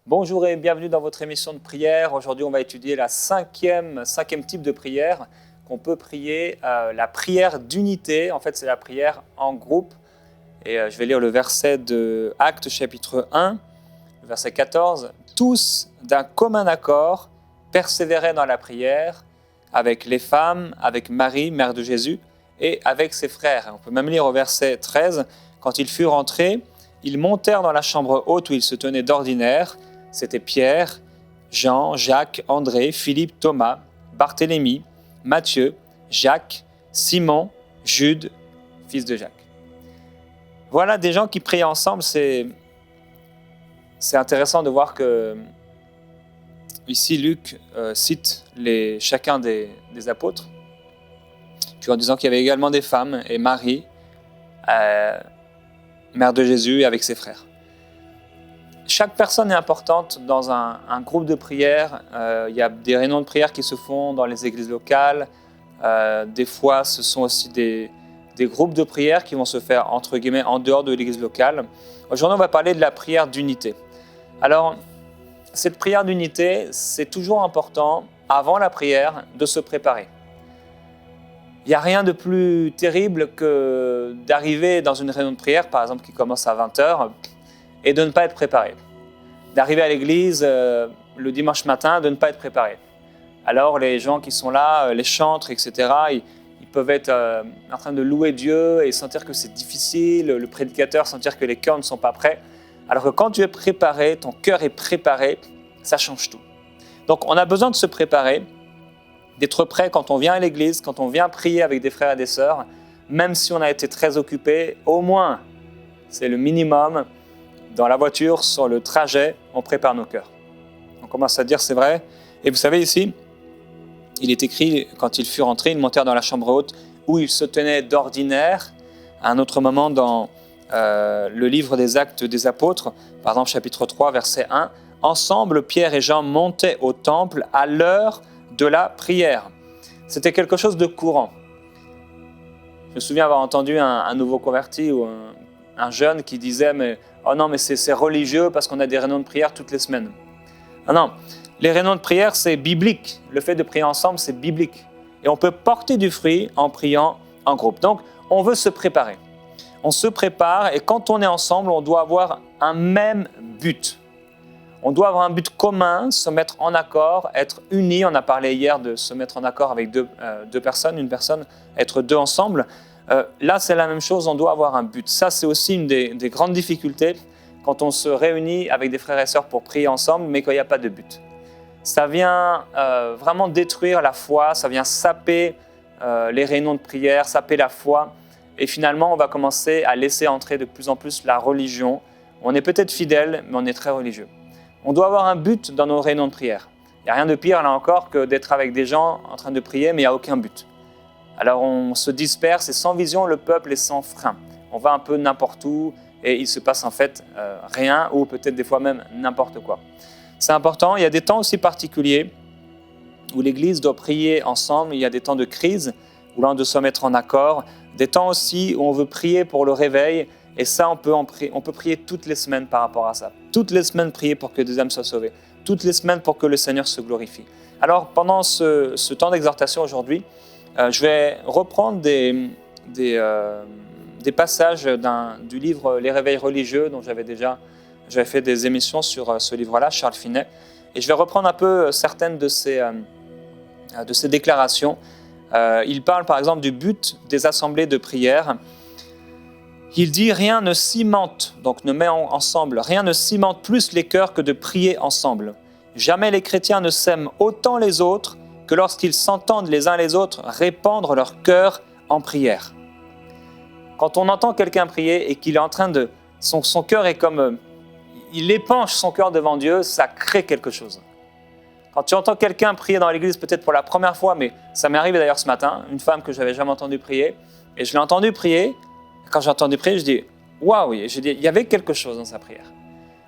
Bonjour et bienvenue dans votre émission de prière. Aujourd'hui, on va étudier la cinquième type de prière qu'on peut prier, la prière d'unité. En fait, c'est la prière en groupe. Et je vais lire le verset de Actes chapitre 1, le verset 14. « Tous, d'un commun accord, persévéraient dans la prière avec les femmes, avec Marie, mère de Jésus, et avec ses frères. » On peut même lire au verset 13. « Quand ils furent entrés, ils montèrent dans la chambre haute où ils se tenaient d'ordinaire. C'était Pierre, Jean, Jacques, André, Philippe, Thomas, Barthélemy, Matthieu, Jacques, Simon, Jude, fils de Jacques. » Voilà des gens qui priaient ensemble. C'est intéressant de voir que ici Luc cite chacun des apôtres, puis en disant qu'il y avait également des femmes et Marie, mère de Jésus, avec ses frères. Chaque personne est importante dans un groupe de prière. Il y a des réunions de prière qui se font dans les églises locales. Des fois, ce sont aussi des groupes de prière qui vont se faire, entre guillemets, en dehors de l'église locale. Aujourd'hui, on va parler de la prière d'unité. Alors, cette prière d'unité, c'est toujours important, avant la prière, de se préparer. Il n'y a rien de plus terrible que d'arriver dans une réunion de prière, par exemple, qui commence à 20h, et de ne pas être préparé. D'arriver à l'église le dimanche matin, de ne pas être préparé. Alors les gens qui sont là, les chantres, etc., ils peuvent être en train de louer Dieu et sentir que c'est difficile, le prédicateur sentir que les cœurs ne sont pas prêts. Alors que quand tu es préparé, ton cœur est préparé, ça change tout. Donc on a besoin de se préparer, d'être prêt quand on vient à l'église, quand on vient prier avec des frères et des sœurs, même si on a été très occupé, au moins, c'est le minimum. Dans la voiture, sur le trajet, on prépare nos cœurs. On commence à dire c'est vrai. Et vous savez ici, il est écrit, quand ils furent entrés, ils montèrent dans la chambre haute où ils se tenaient d'ordinaire. À un autre moment dans le livre des Actes des Apôtres, par exemple chapitre 3, verset 1, « Ensemble, Pierre et Jean montaient au temple à l'heure de la prière. » C'était quelque chose de courant. Je me souviens avoir entendu un nouveau converti ou un jeune qui disait « Oh non, mais c'est religieux parce qu'on a des réunions de prière toutes les semaines. » Non, les réunions de prière, c'est biblique. Le fait de prier ensemble, c'est biblique. Et on peut porter du fruit en priant en groupe. Donc, on veut se préparer. On se prépare et quand on est ensemble, on doit avoir un même but. On doit avoir un but commun, se mettre en accord, être unis. On a parlé hier de se mettre en accord avec deux personnes, une personne, être deux ensemble. Là, c'est la même chose, on doit avoir un but. Ça, c'est aussi une des grandes difficultés quand on se réunit avec des frères et sœurs pour prier ensemble, mais qu'il n'y a pas de but. Ça vient vraiment détruire la foi, ça vient saper les réunions de prière, saper la foi. Et finalement, on va commencer à laisser entrer de plus en plus la religion. On est peut-être fidèle, mais on est très religieux. On doit avoir un but dans nos réunions de prière. Il n'y a rien de pire, là encore, que d'être avec des gens en train de prier, mais il n'y a aucun but. Alors on se disperse et sans vision, le peuple est sans frein. On va un peu n'importe où et il se passe en fait rien ou peut-être des fois même n'importe quoi. C'est important, il y a des temps aussi particuliers où l'Église doit prier ensemble. Il y a des temps de crise où l'on doit se mettre en accord. Des temps aussi où on veut prier pour le réveil et ça on peut prier toutes les semaines par rapport à ça. Toutes les semaines prier pour que des âmes soient sauvées. Toutes les semaines pour que le Seigneur se glorifie. Alors pendant ce temps d'exhortation aujourd'hui, je vais reprendre des passages du livre Les Réveils religieux, dont j'avais fait des émissions sur ce livre-là, Charles Finet. Et je vais reprendre un peu certaines de ces déclarations. Il parle par exemple du but des assemblées de prière. Il dit « Rien ne cimente, donc ne met ensemble, rien ne cimente plus les cœurs que de prier ensemble. Jamais les chrétiens ne s'aiment autant les autres que lorsqu'ils s'entendent les uns les autres répandre leur cœur en prière. » Quand on entend quelqu'un prier et qu'il est en train de... Son cœur est comme... il épanche son cœur devant Dieu, ça crée quelque chose. Quand tu entends quelqu'un prier dans l'église, peut-être pour la première fois, mais ça m'est arrivé d'ailleurs ce matin, une femme que je n'avais jamais entendu prier, et je l'ai entendu prier. Quand j'ai entendu prier, je dis « Waouh !» Il y avait quelque chose dans sa prière.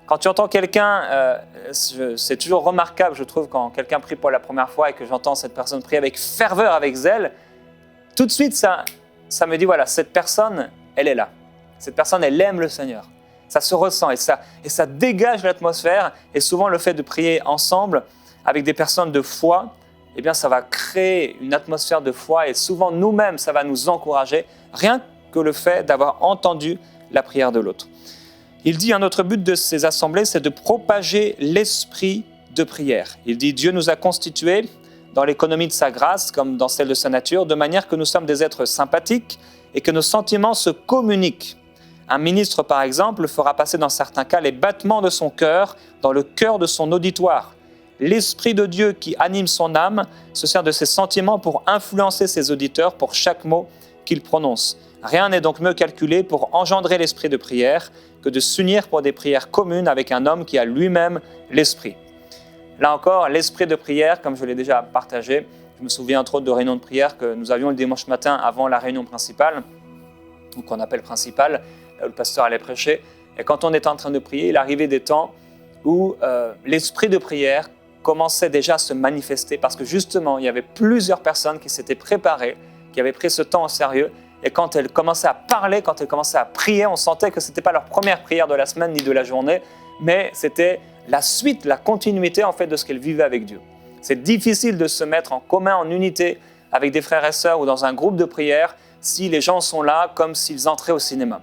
Quand tu entends quelqu'un, c'est toujours remarquable, je trouve, quand quelqu'un prie pour la première fois et que j'entends cette personne prier avec ferveur, avec zèle, tout de suite, ça me dit, voilà, cette personne, elle est là. Cette personne, elle aime le Seigneur. Ça se ressent et ça dégage l'atmosphère. Et souvent, le fait de prier ensemble avec des personnes de foi, eh bien, ça va créer une atmosphère de foi et souvent nous-mêmes, ça va nous encourager, rien que le fait d'avoir entendu la prière de l'autre. Il dit un autre but de ces assemblées, c'est de propager l'esprit de prière. Il dit Dieu nous a constitués dans l'économie de sa grâce, comme dans celle de sa nature, de manière que nous sommes des êtres sympathiques et que nos sentiments se communiquent. Un ministre, par exemple, fera passer dans certains cas les battements de son cœur dans le cœur de son auditoire. L'Esprit de Dieu qui anime son âme se sert de ses sentiments pour influencer ses auditeurs pour chaque mot qu'il prononce. Rien n'est donc mieux calculé pour engendrer l'esprit de prière que de s'unir pour des prières communes avec un homme qui a lui-même l'esprit. Là encore, l'esprit de prière, comme je l'ai déjà partagé, je me souviens entre autres de réunions de prière que nous avions le dimanche matin avant la réunion principale, ou qu'on appelle principale, là où le pasteur allait prêcher. Et quand on était en train de prier, il arrivait des temps où l'esprit de prière commençait déjà à se manifester parce que justement, il y avait plusieurs personnes qui s'étaient préparées, qui avaient pris ce temps au sérieux. Et quand elles commençaient à parler, quand elles commençaient à prier, on sentait que ce n'était pas leur première prière de la semaine ni de la journée, mais c'était la suite, la continuité en fait de ce qu'elles vivaient avec Dieu. C'est difficile de se mettre en commun, en unité avec des frères et sœurs ou dans un groupe de prière si les gens sont là comme s'ils entraient au cinéma.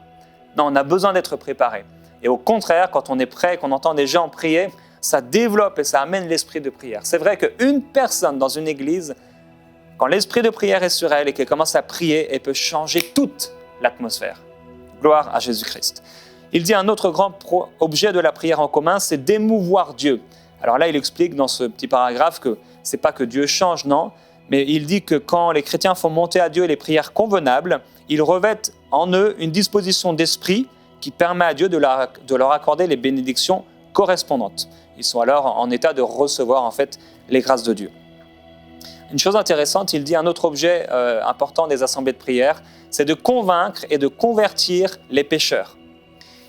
Non, on a besoin d'être préparés. Et au contraire, quand on est prêt, qu'on entend des gens prier, ça développe et ça amène l'esprit de prière. C'est vrai qu'une personne dans une église, quand l'esprit de prière est sur elle et qu'elle commence à prier, elle peut changer toute l'atmosphère. Gloire à Jésus-Christ. Il dit un autre grand objet de la prière en commun, c'est d'émouvoir Dieu. Alors là, il explique dans ce petit paragraphe que ce n'est pas que Dieu change, non, mais il dit que quand les chrétiens font monter à Dieu les prières convenables, ils revêtent en eux une disposition d'esprit qui permet à Dieu de leur accorder les bénédictions correspondantes. Ils sont alors en état de recevoir en fait les grâces de Dieu. Une chose intéressante, il dit un autre objet important des assemblées de prière, c'est de convaincre et de convertir les pécheurs.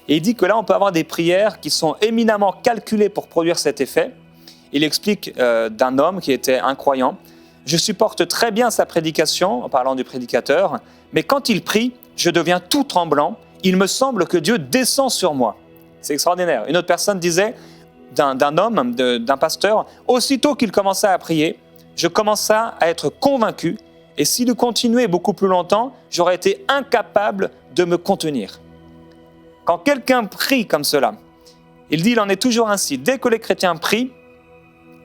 Et il dit que là, on peut avoir des prières qui sont éminemment calculées pour produire cet effet. Il explique d'un homme qui était incroyant. « Je supporte très bien sa prédication, en parlant du prédicateur, mais quand il prie, je deviens tout tremblant. Il me semble que Dieu descend sur moi. » C'est extraordinaire. Une autre personne disait d'un homme, d'un pasteur, « Aussitôt qu'il commençait à prier, je commençais à être convaincu, et s'il continuait beaucoup plus longtemps, j'aurais été incapable de me contenir. » Quand quelqu'un prie comme cela, il dit, il en est toujours ainsi. Dès que les chrétiens prient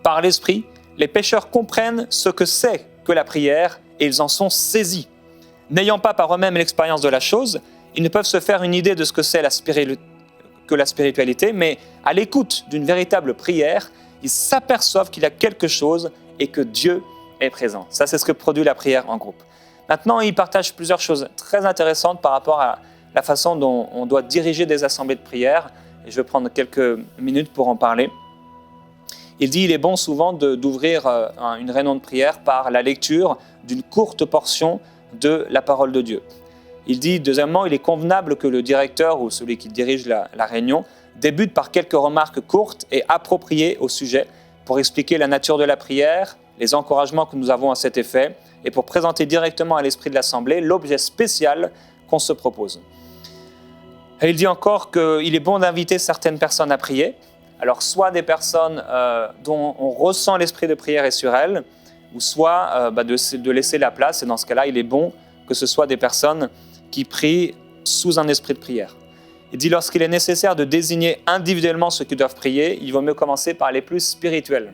par l'Esprit, les pécheurs comprennent ce que c'est que la prière et ils en sont saisis. N'ayant pas par eux-mêmes l'expérience de la chose, ils ne peuvent se faire une idée de ce que c'est que la spiritualité, mais à l'écoute d'une véritable prière, ils s'aperçoivent qu'il y a quelque chose et que Dieu est présent. Ça, c'est ce que produit la prière en groupe. Maintenant, il partage plusieurs choses très intéressantes par rapport à la façon dont on doit diriger des assemblées de prière. Et je vais prendre quelques minutes pour en parler. Il dit qu'il est bon souvent d'ouvrir une réunion de prière par la lecture d'une courte portion de la parole de Dieu. Il dit, deuxièmement, il est convenable que le directeur ou celui qui dirige la réunion débute par quelques remarques courtes et appropriées au sujet pour expliquer la nature de la prière, les encouragements que nous avons à cet effet et pour présenter directement à l'esprit de l'assemblée l'objet spécial qu'on se propose. Et il dit encore qu'il est bon d'inviter certaines personnes à prier. Alors, soit des personnes dont on ressent l'esprit de prière est sur elles, ou soit de laisser la place. Et dans ce cas-là, il est bon que ce soit des personnes qui prient sous un esprit de prière. Il dit lorsqu'il est nécessaire de désigner individuellement ceux qui doivent prier, il vaut mieux commencer par les plus spirituels.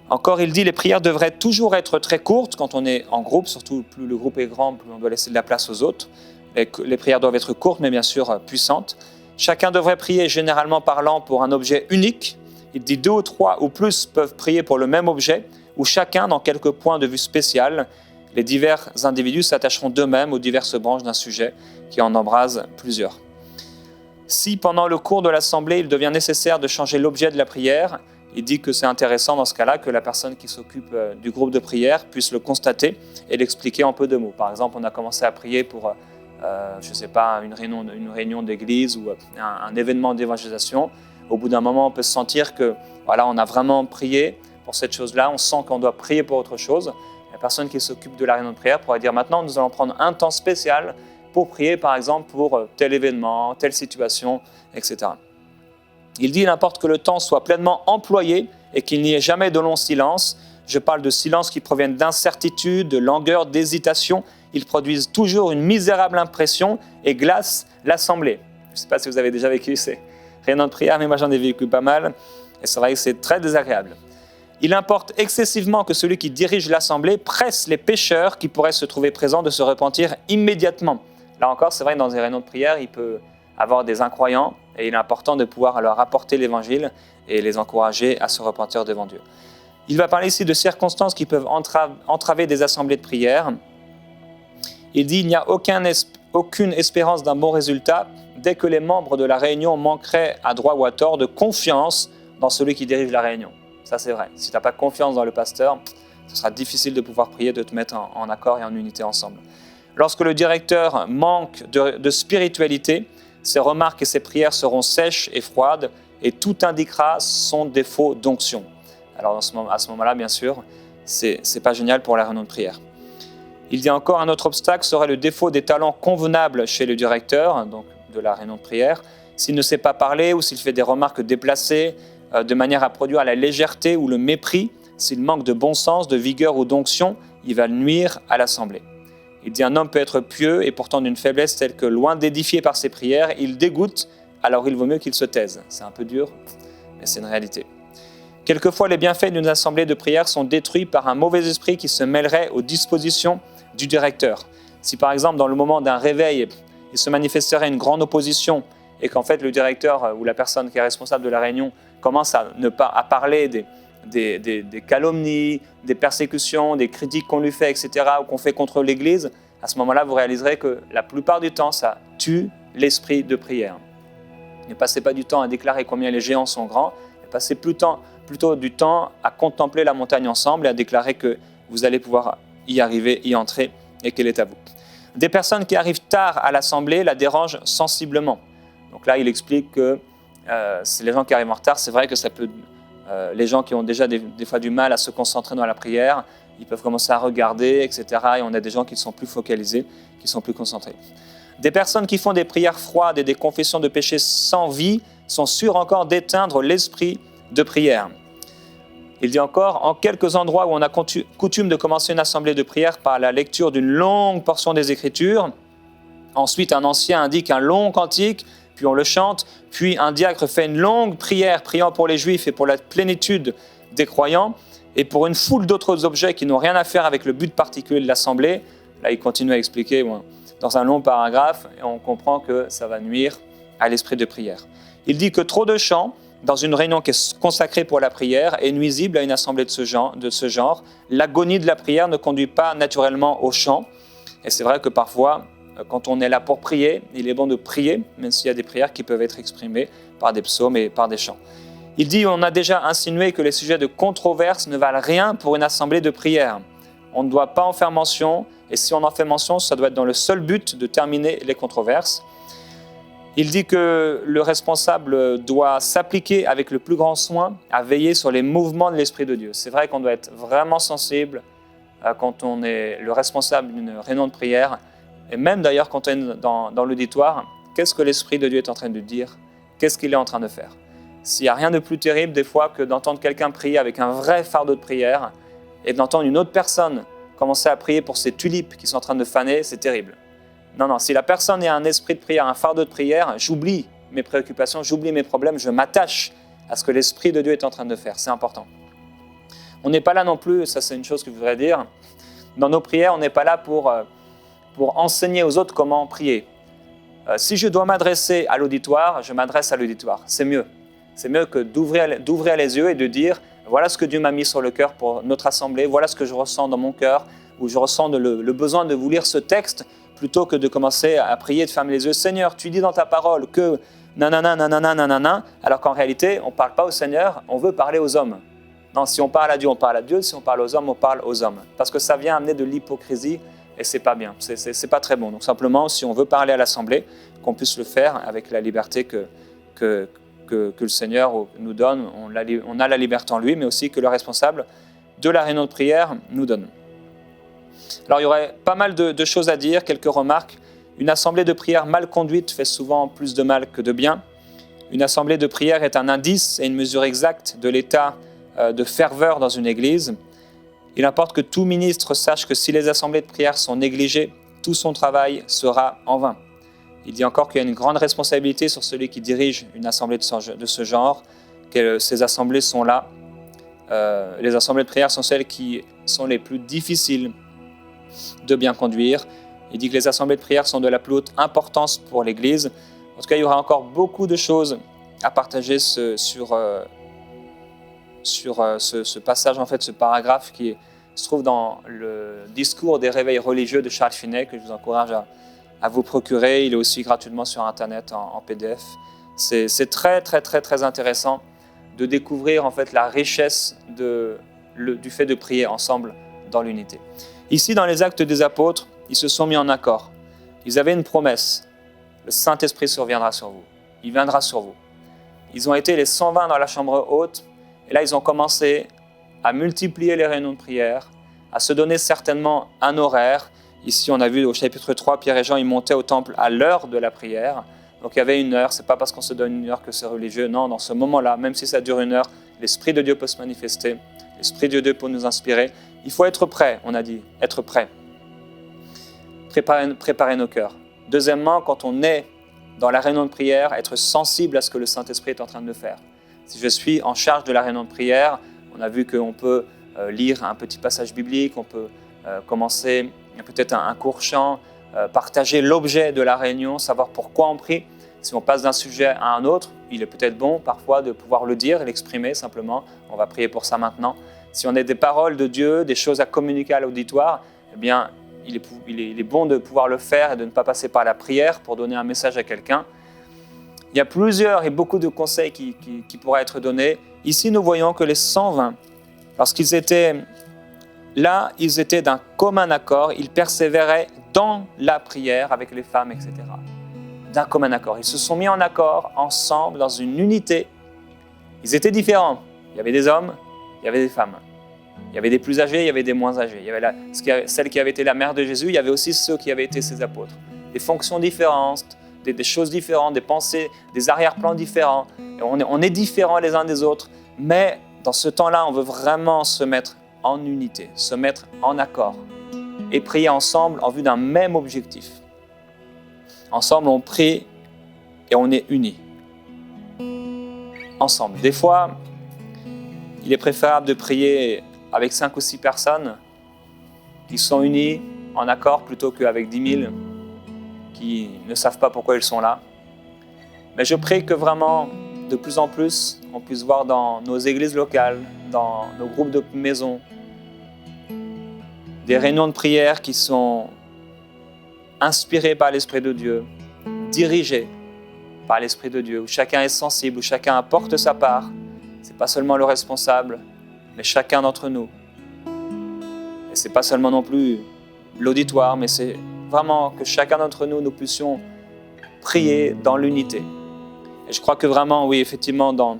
Encore, il dit les prières devraient toujours être très courtes quand on est en groupe, surtout plus le groupe est grand, plus on doit laisser de la place aux autres. Les prières doivent être courtes, mais bien sûr puissantes. Chacun devrait prier généralement parlant pour un objet unique. Il dit 2 ou 3 ou plus peuvent prier pour le même objet, ou chacun dans quelques points de vue spécial. Les divers individus s'attacheront d'eux-mêmes aux diverses branches d'un sujet qui en embrase plusieurs. Si pendant le cours de l'assemblée, il devient nécessaire de changer l'objet de la prière, il dit que c'est intéressant dans ce cas-là que la personne qui s'occupe du groupe de prière puisse le constater et l'expliquer en peu de mots. Par exemple, on a commencé à prier pour je ne sais pas, une réunion d'église ou un événement d'évangélisation. Au bout d'un moment, on peut se sentir que voilà, on a vraiment prié pour cette chose-là, on sent qu'on doit prier pour autre chose. La personne qui s'occupe de la réunion de prière pourra dire maintenant, nous allons prendre un temps spécial pour prier, par exemple, pour tel événement, telle situation, etc. Il dit, il importe que le temps soit pleinement employé et qu'il n'y ait jamais de long silence. Je parle de silence qui proviennent d'incertitude, de langueur, d'hésitation. Ils produisent toujours une misérable impression et glacent l'assemblée. Je ne sais pas si vous avez déjà vécu ces réunions de prière, mais moi j'en ai vécu pas mal. Et c'est vrai que c'est très désagréable. Il importe excessivement que celui qui dirige l'assemblée presse les pécheurs qui pourraient se trouver présents de se repentir immédiatement. Là encore, c'est vrai que dans des réunions de prière, il peut avoir des incroyants et il est important de pouvoir leur apporter l'évangile et les encourager à se repentir devant Dieu. Il va parler ici de circonstances qui peuvent entraver des assemblées de prière. Il dit qu'il n'y a aucune espérance d'un bon résultat dès que les membres de la réunion manqueraient à droit ou à tort de confiance dans celui qui dirige la réunion. Ça, c'est vrai. Si tu n'as pas confiance dans le pasteur, ce sera difficile de pouvoir prier, de te mettre en accord et en unité ensemble. Lorsque le directeur manque de spiritualité, ses remarques et ses prières seront sèches et froides et tout indiquera son défaut d'onction. Alors à ce moment-là, bien sûr, c'est pas génial pour la réunion de prière. Il dit encore un autre obstacle serait le défaut des talents convenables chez le directeur, donc de la réunion de prière. S'il ne sait pas parler ou s'il fait des remarques déplacées, de manière à produire la légèreté ou le mépris, s'il manque de bon sens, de vigueur ou d'onction, il va nuire à l'assemblée. Il dit un homme peut être pieux et pourtant d'une faiblesse telle que loin d'édifier par ses prières, il dégoûte, alors il vaut mieux qu'il se taise. C'est un peu dur, mais c'est une réalité. Quelquefois, les bienfaits d'une assemblée de prière sont détruits par un mauvais esprit qui se mêlerait aux dispositions du directeur. Si par exemple, dans le moment d'un réveil, il se manifesterait une grande opposition et qu'en fait le directeur ou la personne qui est responsable de la réunion commence à parler des calomnies, des persécutions, des critiques qu'on lui fait, etc., ou qu'on fait contre l'Église, à ce moment-là, vous réaliserez que la plupart du temps, ça tue l'esprit de prière. Ne passez pas du temps à déclarer combien les géants sont grands, mais passez plutôt du temps à contempler la montagne ensemble et à déclarer que vous allez pouvoir y arriver, y entrer et qu'elle est à vous. Des personnes qui arrivent tard à l'assemblée la dérangent sensiblement. Donc là, il explique que c'est les gens qui arrivent en retard, c'est vrai que ça peut... les gens qui ont déjà des fois du mal à se concentrer dans la prière, ils peuvent commencer à regarder, etc. Et on a des gens qui sont plus focalisés, qui sont plus concentrés. Des personnes qui font des prières froides et des confessions de péché sans vie sont sûres encore d'éteindre l'esprit de prière. Il dit encore, en quelques endroits où on a coutume de commencer une assemblée de prière par la lecture d'une longue portion des Écritures, ensuite un ancien indique un long cantique, puis on le chante, puis un diacre fait une longue prière priant pour les Juifs et pour la plénitude des croyants, et pour une foule d'autres objets qui n'ont rien à faire avec le but particulier de l'assemblée. Là, il continue à expliquer dans un long paragraphe, et on comprend que ça va nuire à l'esprit de prière. Il dit que trop de chants, dans une réunion qui est consacrée pour la prière, est nuisible à une assemblée de ce genre. L'agonie de la prière ne conduit pas naturellement au chant, et c'est vrai que parfois, quand on est là pour prier, il est bon de prier, même s'il y a des prières qui peuvent être exprimées par des psaumes et par des chants. Il dit, on a déjà insinué que les sujets de controverse ne valent rien pour une assemblée de prière. On ne doit pas en faire mention, et si on en fait mention, ça doit être dans le seul but de terminer les controverses. Il dit que le responsable doit s'appliquer avec le plus grand soin à veiller sur les mouvements de l'Esprit de Dieu. C'est vrai qu'on doit être vraiment sensible quand on est le responsable d'une réunion de prière, et même d'ailleurs quand on est dans l'auditoire, qu'est-ce que l'Esprit de Dieu est en train de dire? Qu'est-ce qu'il est en train de faire? S'il n'y a rien de plus terrible des fois que d'entendre quelqu'un prier avec un vrai fardeau de prière et d'entendre une autre personne commencer à prier pour ces tulipes qui sont en train de faner, c'est terrible. Non, si la personne a un esprit de prière, un fardeau de prière, j'oublie mes préoccupations, j'oublie mes problèmes, je m'attache à ce que l'Esprit de Dieu est en train de faire. C'est important. On n'est pas là non plus, ça c'est une chose que je voudrais dire, dans nos prières, on n'est pas là pour enseigner aux autres comment prier. Si je dois m'adresser à l'auditoire, je m'adresse à l'auditoire. C'est mieux. C'est mieux que d'ouvrir les yeux et de dire « Voilà ce que Dieu m'a mis sur le cœur pour notre assemblée, voilà ce que je ressens dans mon cœur, où je ressens le besoin de vous lire ce texte, plutôt que de commencer à prier, de fermer les yeux. Seigneur, tu dis dans ta parole que nanana, alors qu'en réalité, on ne parle pas au Seigneur, on veut parler aux hommes. Non, si on parle à Dieu, on parle à Dieu. Si on parle aux hommes, on parle aux hommes. Parce que ça vient amener de l'hypocrisie et c'est pas bien, c'est pas très bon. Donc simplement, si on veut parler à l'assemblée, qu'on puisse le faire avec la liberté que le Seigneur nous donne. On a la liberté en lui, mais aussi que le responsable de la réunion de prière nous donne. Alors il y aurait pas mal de choses à dire, quelques remarques. Une assemblée de prière mal conduite fait souvent plus de mal que de bien. Une assemblée de prière est un indice et une mesure exacte de l'état de ferveur dans une église. Il importe que tout ministre sache que si les assemblées de prière sont négligées, tout son travail sera en vain. Il dit encore qu'il y a une grande responsabilité sur celui qui dirige une assemblée de ce genre, que ces assemblées sont là. Les assemblées de prière sont celles qui sont les plus difficiles de bien conduire. Il dit que les assemblées de prière sont de la plus haute importance pour l'Église. En tout cas, il y aura encore beaucoup de choses à partager sur ce passage, en fait, ce paragraphe qui se trouve dans le discours des réveils religieux de Charles Finet, que je vous encourage à vous procurer. Il est aussi gratuitement sur Internet en PDF. C'est très, très, très, très intéressant de découvrir en fait la richesse du fait de prier ensemble dans l'unité. Ici, dans les Actes des Apôtres, ils se sont mis en accord. Ils avaient une promesse. Le Saint-Esprit surviendra sur vous. Il viendra sur vous. Ils ont été les 120 dans la chambre haute. Et là, ils ont commencé à multiplier les réunions de prière, à se donner certainement un horaire. Ici, on a vu au chapitre 3, Pierre et Jean, ils montaient au temple à l'heure de la prière. Donc il y avait une heure. Ce n'est pas parce qu'on se donne une heure que c'est religieux. Non, dans ce moment-là, même si ça dure une heure, l'Esprit de Dieu peut se manifester. L'Esprit de Dieu peut nous inspirer. Il faut être prêt, on a dit, être prêt. Préparer nos cœurs. Deuxièmement, quand on est dans la réunion de prière, être sensible à ce que le Saint-Esprit est en train de faire. Si je suis en charge de la réunion de prière, on a vu qu'on peut lire un petit passage biblique, on peut commencer peut-être un court chant, partager l'objet de la réunion, savoir pourquoi on prie. Si on passe d'un sujet à un autre, il est peut-être bon parfois de pouvoir le dire, l'exprimer simplement. On va prier pour ça maintenant. Si on a des paroles de Dieu, des choses à communiquer à l'auditoire, eh bien, il est bon de pouvoir le faire et de ne pas passer par la prière pour donner un message à quelqu'un. Il y a plusieurs et beaucoup de conseils qui pourraient être donnés. Ici, nous voyons que les 120, lorsqu'ils étaient là, ils étaient d'un commun accord, ils persévéraient dans la prière avec les femmes, etc. D'un commun accord. Ils se sont mis en accord, ensemble, dans une unité. Ils étaient différents. Il y avait des hommes, il y avait des femmes. Il y avait des plus âgés, il y avait des moins âgés. Il y avait celle qui avait été la mère de Jésus, il y avait aussi ceux qui avaient été ses apôtres. Des fonctions différentes, des choses différentes, des pensées, des arrière-plans différents. Et on est différents les uns des autres, mais dans ce temps-là, on veut vraiment se mettre en unité, se mettre en accord et prier ensemble en vue d'un même objectif. Ensemble, on prie et on est unis. Ensemble. Des fois, il est préférable de prier avec 5 ou 6 personnes qui sont unies en accord plutôt qu'avec 10 000 qui ne savent pas pourquoi ils sont là. Mais je prie que vraiment, de plus en plus, on puisse voir dans nos églises locales, dans nos groupes de maison, des réunions de prière qui sont inspirées par l'Esprit de Dieu, dirigées par l'Esprit de Dieu, où chacun est sensible, où chacun apporte sa part. Ce n'est pas seulement le responsable, mais chacun d'entre nous. Et ce n'est pas seulement non plus l'auditoire, mais c'est vraiment que chacun d'entre nous, nous puissions prier dans l'unité. Et je crois que vraiment, oui, effectivement, dans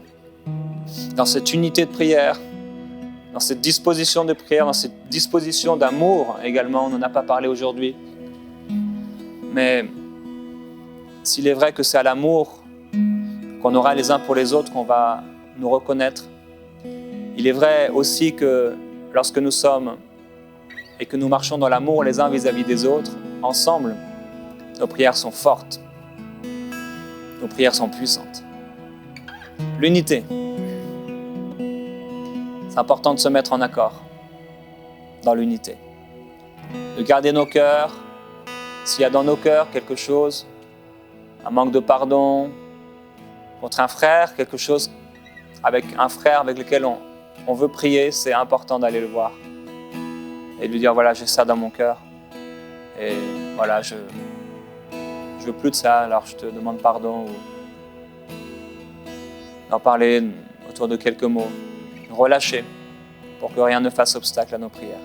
cette unité de prière, dans cette disposition de prière, dans cette disposition d'amour également, on n'en a pas parlé aujourd'hui. Mais s'il est vrai que c'est à l'amour qu'on aura les uns pour les autres qu'on va nous reconnaître, il est vrai aussi que lorsque nous sommes et que nous marchons dans l'amour les uns vis-à-vis des autres, ensemble, nos prières sont fortes, nos prières sont puissantes. L'unité. C'est important de se mettre en accord dans l'unité. De garder nos cœurs. S'il y a dans nos cœurs quelque chose, un manque de pardon contre un frère, quelque chose avec un frère avec lequel on veut prier, c'est important d'aller le voir et de lui dire voilà, j'ai ça dans mon cœur et voilà, je veux plus de ça, alors je te demande pardon, ou d'en parler autour de quelques mots, relâcher pour que rien ne fasse obstacle à nos prières.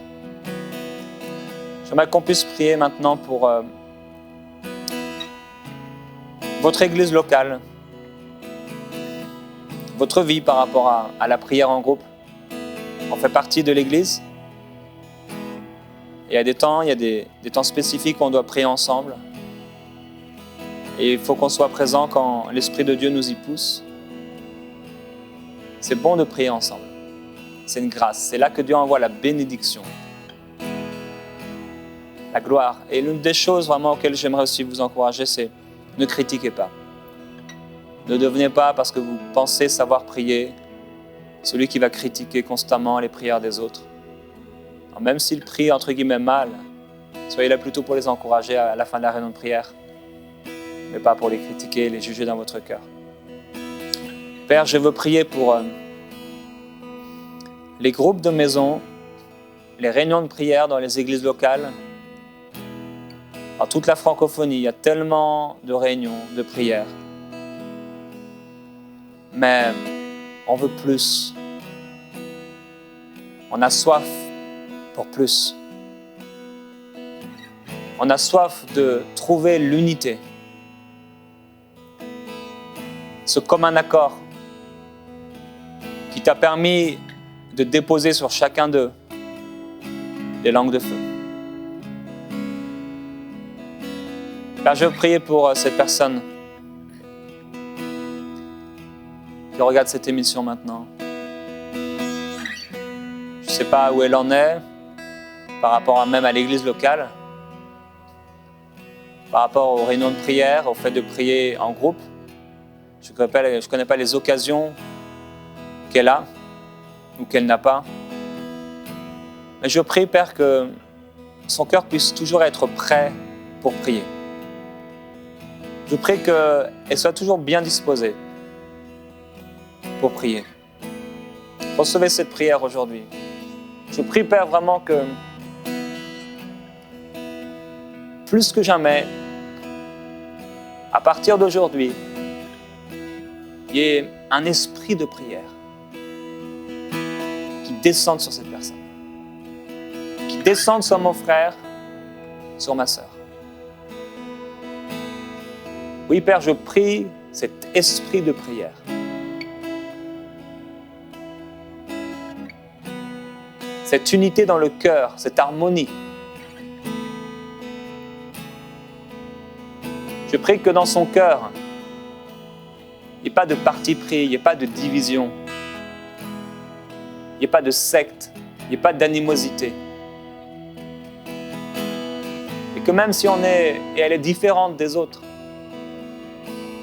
J'aimerais qu'on puisse prier maintenant pour votre église locale, votre vie par rapport à la prière en groupe. On fait partie de l'église. Il y a des temps spécifiques où on doit prier ensemble. Et il faut qu'on soit présent quand l'Esprit de Dieu nous y pousse. C'est bon de prier ensemble. C'est une grâce. C'est là que Dieu envoie la bénédiction. La gloire. Et l'une des choses vraiment auxquelles j'aimerais aussi vous encourager, c'est ne critiquez pas. Ne devenez pas, parce que vous pensez savoir prier, celui qui va critiquer constamment les prières des autres. Alors même s'ils prient entre guillemets mal, soyez là plutôt pour les encourager à la fin de la réunion de prière, mais pas pour les critiquer et les juger dans votre cœur. Père, je veux prier pour les groupes de maison, les réunions de prière dans les églises locales. Dans toute la francophonie, il y a tellement de réunions, de prières. Mais on veut plus. On a soif pour plus. On a soif de trouver l'unité. Ce commun accord qui t'a permis de déposer sur chacun d'eux des langues de feu. Père, je veux prier pour cette personne qui regarde cette émission maintenant. Je ne sais pas où elle en est par rapport même à l'église locale, par rapport aux réunions de prière, au fait de prier en groupe. Je ne connais pas les occasions qu'elle a ou qu'elle n'a pas. Mais je prie, Père, que son cœur puisse toujours être prêt pour prier. Je prie qu'elle soit toujours bien disposée pour prier. Recevez cette prière aujourd'hui. Je prie, Père, vraiment que plus que jamais, à partir d'aujourd'hui, il y ait un esprit de prière qui descende sur cette personne, qui descende sur mon frère, sur ma sœur. Oui, Père, je prie cet esprit de prière. Cette unité dans le cœur, cette harmonie. Je prie que dans son cœur, il n'y ait pas de parti pris, il n'y ait pas de division, il n'y ait pas de secte, il n'y ait pas d'animosité. Et que même si elle est différente des autres,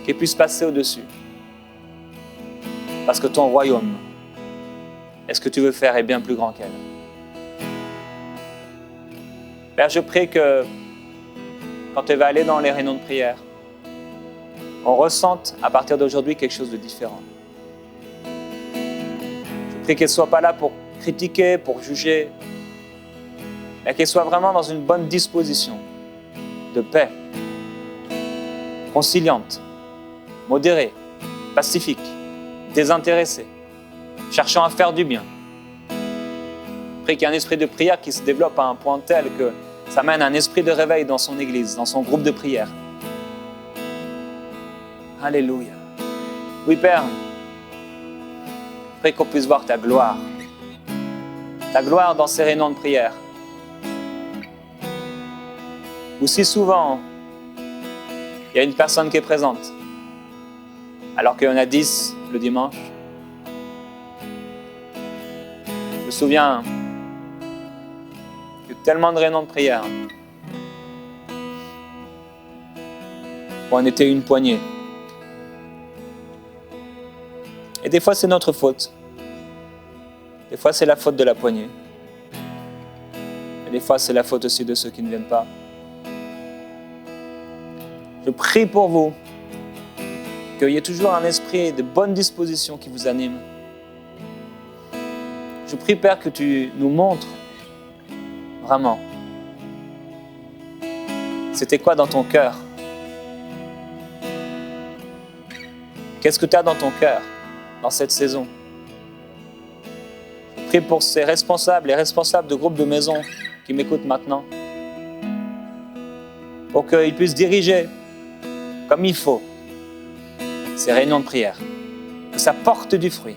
qu'elle puisse passer au-dessus. Parce que ton royaume, et ce que tu veux faire est bien plus grand qu'elle. Père, je prie que quand elle va aller dans les réunions de prière, on ressente à partir d'aujourd'hui quelque chose de différent. Je prie qu'elle ne soit pas là pour critiquer, pour juger, mais qu'elle soit vraiment dans une bonne disposition de paix, conciliante, modérée, pacifique, désintéressée, cherchant à faire du bien. Je prie qu'il y ait un esprit de prière qui se développe à un point tel que ça mène un esprit de réveil dans son église, dans son groupe de prière. Alléluia. Oui, Père, je prie qu'on puisse voir ta gloire dans ces réunions de prière. Où si souvent, il y a une personne qui est présente, alors qu'il y en a 10 le dimanche. Je me souviens de tellement de réunions de prière où on était une poignée. Et des fois, c'est notre faute. Des fois, c'est la faute de la poignée. Et des fois, c'est la faute aussi de ceux qui ne viennent pas. Je prie pour vous qu'il y ait toujours un esprit de bonne disposition qui vous anime. Je prie, Père, que tu nous montres vraiment c'était quoi dans ton cœur. Qu'est-ce que tu as dans ton cœur dans cette saison? Je prie pour ces responsables, les responsables de groupes de maison qui m'écoutent maintenant, pour qu'ils puissent diriger comme il faut ces réunions de prière, que ça porte du fruit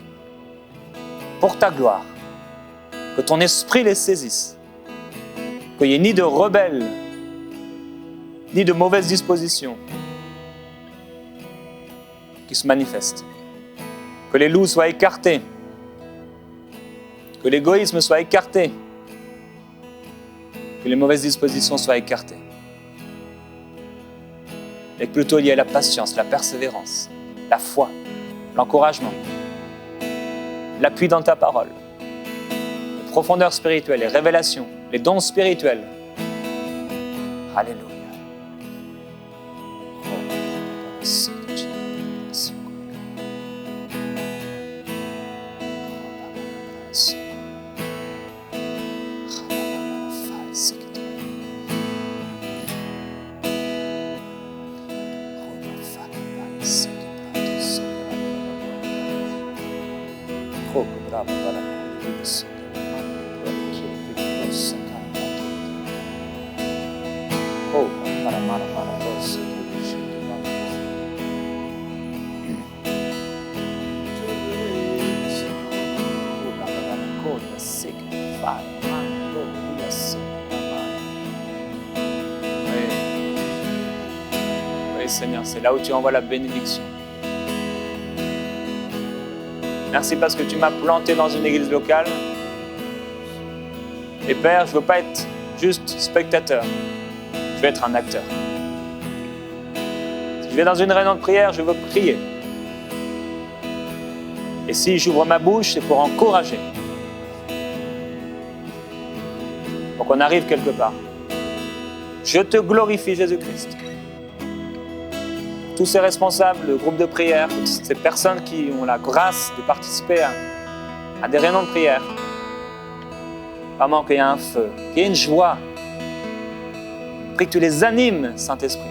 pour ta gloire, que ton esprit les saisisse, qu'il n'y ait ni de rebelles, ni de mauvaises dispositions, qui se manifeste. Que les loups soient écartés. Que l'égoïsme soit écarté. Que les mauvaises dispositions soient écartées. Et que plutôt il y ait la patience, la persévérance, la foi, l'encouragement, l'appui dans ta parole, les profondeurs spirituelles, les révélations, les dons spirituels. Alléluia. Oui, Seigneur, c'est là où tu envoies la bénédiction. Merci parce que tu m'as planté dans une église locale. Et Père, je ne veux pas être juste spectateur. Je veux être un acteur. Si je vais dans une réunion de prière, je veux prier. Et si j'ouvre ma bouche, c'est pour encourager. Pour qu'on arrive quelque part. Je te glorifie, Jésus-Christ. Tous ces responsables, le groupe de prière, toutes ces personnes qui ont la grâce de participer à des réunions de prière. Vraiment qu'il y ait un feu, qu'il y ait une joie. Prie que tu les animes, Saint-Esprit.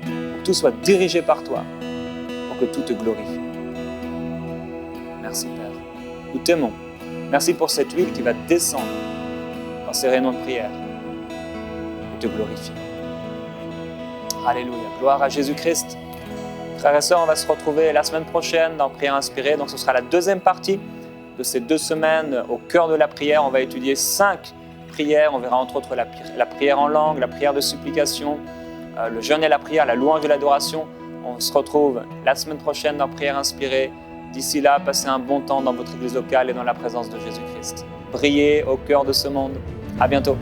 Pour que tout soit dirigé par toi. Pour que tout te glorifie. Merci, Père. Nous t'aimons. Merci pour cette huile qui va descendre dans ces réunions de prière. Et te glorifier. Alléluia. Gloire à Jésus-Christ. Frères et sœurs, on va se retrouver la semaine prochaine dans Prière inspirée. Donc ce sera la deuxième partie de ces 2 semaines au cœur de la prière. On va étudier 5 prières. On verra entre autres la prière en langue, la prière de supplication, le jeûne et la prière, la louange et l'adoration. On se retrouve la semaine prochaine dans Prière inspirée. D'ici là, passez un bon temps dans votre église locale et dans la présence de Jésus-Christ. Brillez au cœur de ce monde. À bientôt.